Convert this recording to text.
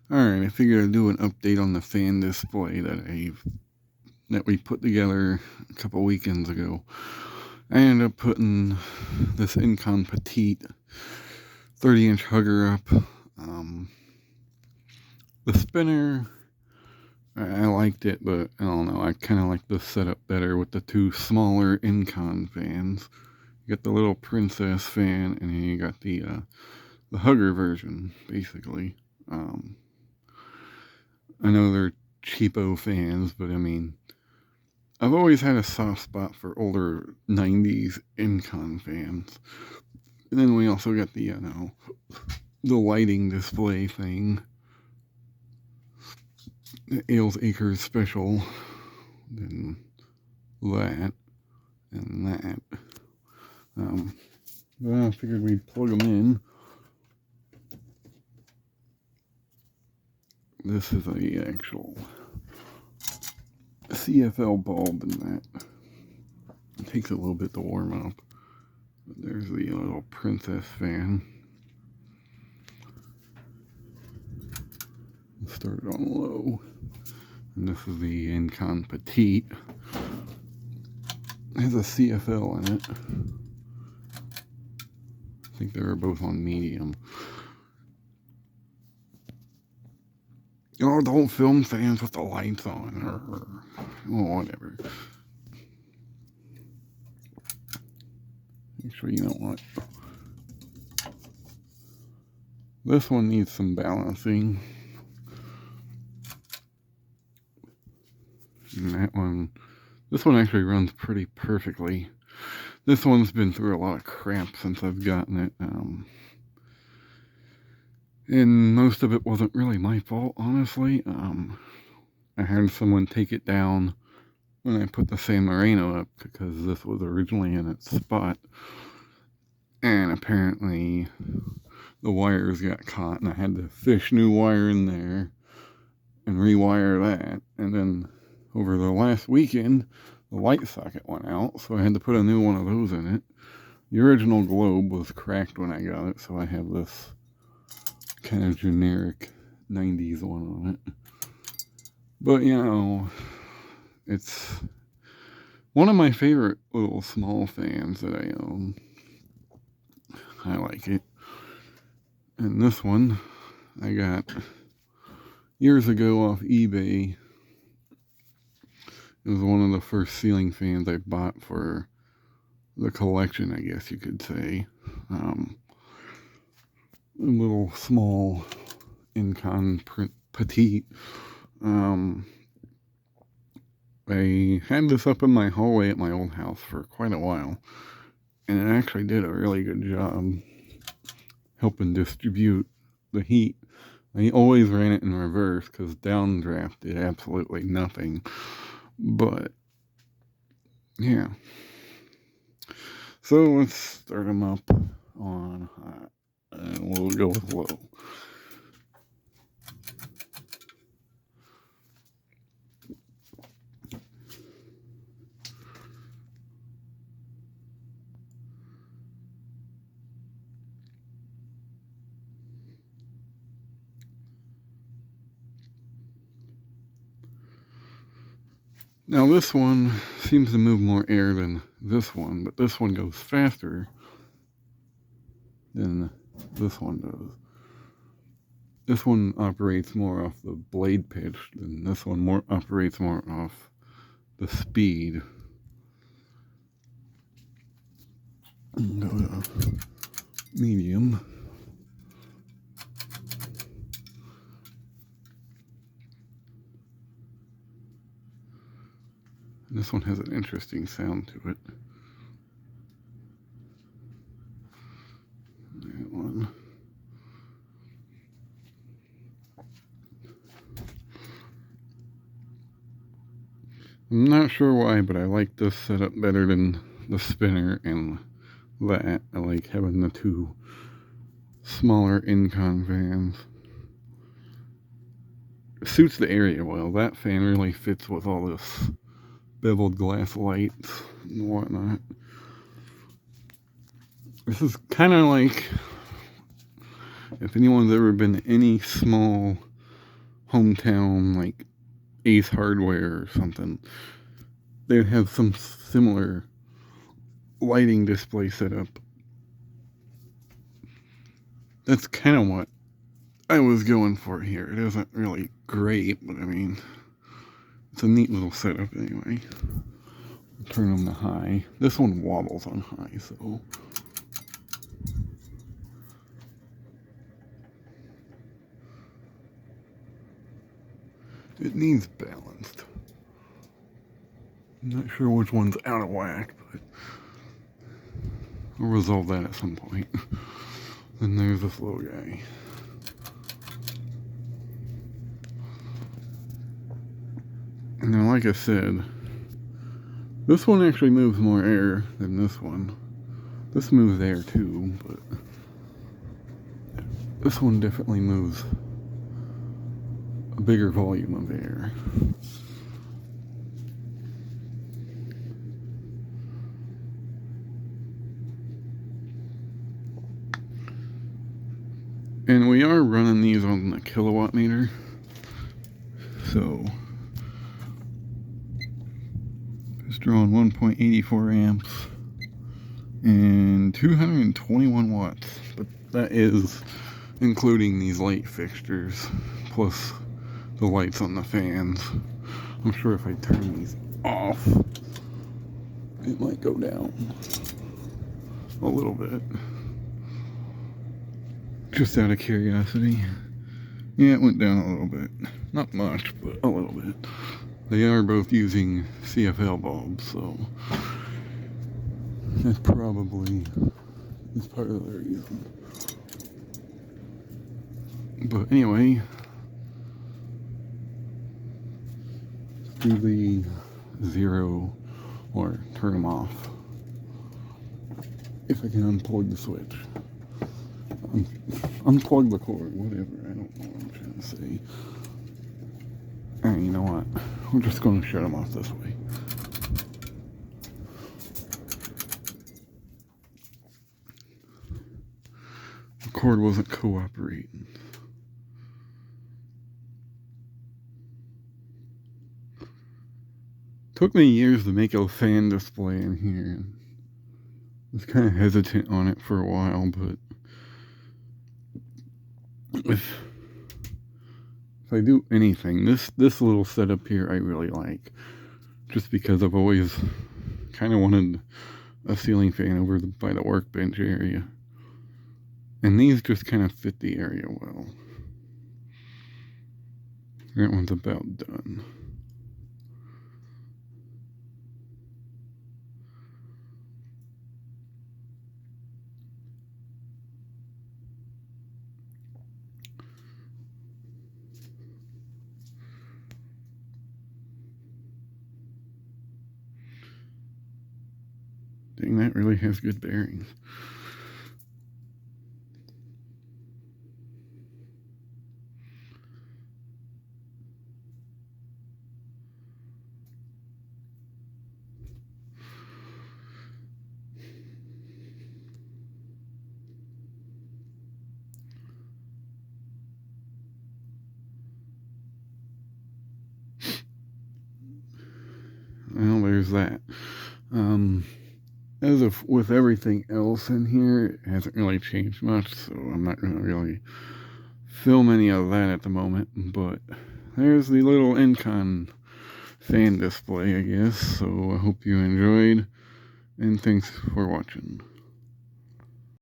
Alright, I figured I'd do an update on the fan display that we put together a couple weekends ago. I ended up putting this Encon Petite 30-inch hugger up. The spinner, I liked it, but I don't know, I kind of like the setup better with the two smaller Encon fans. You got the little princess fan, and then you got the hugger version, basically. I know they're cheapo fans, but I mean, I've always had a soft spot for older 90s Encon fans. And then we also got the lighting display thing. The Ailes Acres special. Then that. And that. I figured we'd plug them in. This is a actual CFL bulb in that. It takes a little bit to warm up. But there's the little princess fan. Start it on low. And this is the Encon Petite. It has a CFL in it. I think they were both on medium. Oh, don't film fans with the lights on. Oh, whatever. Actually, you know what? This one needs some balancing. And this one actually runs pretty perfectly. This one's been through a lot of crap since I've gotten it. And most of it wasn't really my fault, honestly. I had someone take it down when I put the San Marino up because this was originally in its spot. And apparently the wires got caught and I had to fish new wire in there and rewire that. And then over the last weekend, the light socket went out, so I had to put a new one of those in it. The original globe was cracked when I got it, so I have this kind of generic 90s one on it. But, you know, it's one of my favorite little small fans that I own. I like it. And this one I got years ago off eBay. It was one of the first ceiling fans I bought for the collection, I guess you could say. A little small Encon Petite. I had this up in my hallway at my old house for quite a while, and it actually did a really good job helping distribute the heat. I always ran it in reverse because downdraft did absolutely nothing. But, yeah. So let's start them up on hot, and we'll go with low. Now this one seems to move more air than this one, but this one goes faster than this one does. This one operates more off the blade pitch than this one operates more off the speed. Go to medium. This one has an interesting sound to it. That one. I'm not sure why, but I like this setup better than the spinner and that. I like having the two smaller Encon fans. It suits the area well. That fan really fits with all this beveled glass lights and whatnot. This is kind of like if anyone's ever been to any small hometown, like Ace Hardware or something, they'd have some similar lighting display setup. That's kind of what I was going for here. It isn't really great, but I mean, it's a neat little setup anyway. Turn them to high. This one wobbles on high, so it needs balanced. I'm not sure which one's out of whack, but we'll resolve that at some point. Then there's this little guy. Now, like I said, this one actually moves more air than this one. This moves air too, but this one definitely moves a bigger volume of air. And we are running these on the kilowatt meter, so it's drawing 1.84 amps and 221 watts, but that is including these light fixtures plus the lights on the fans. I'm sure if I turn these off, it might go down a little bit. Just out of curiosity. Yeah, it went down a little bit. Not much, but a little bit. They are both using CFL bulbs, so that probably is part of the reason. But anyway, let's do the 0 or turn them off. If I can unplug the switch. Unplug the cord, whatever. I don't know what I'm trying to say. Alright, you know what? We're just going to shut them off this way. The cord wasn't cooperating. Took me years to make a fan display in here. I was kind of hesitant on it for a while, but if I do anything, this little setup here I really like, just because I've always kind of wanted a ceiling fan over by the workbench area, and these just kind of fit the area well. That one's about done. Dang, that really has good bearings. Well, there's that. As of with everything else in here, it hasn't really changed much, so I'm not going to really film any of that at the moment, but there's the little Encon fan display, I guess, so I hope you enjoyed, and thanks for watching.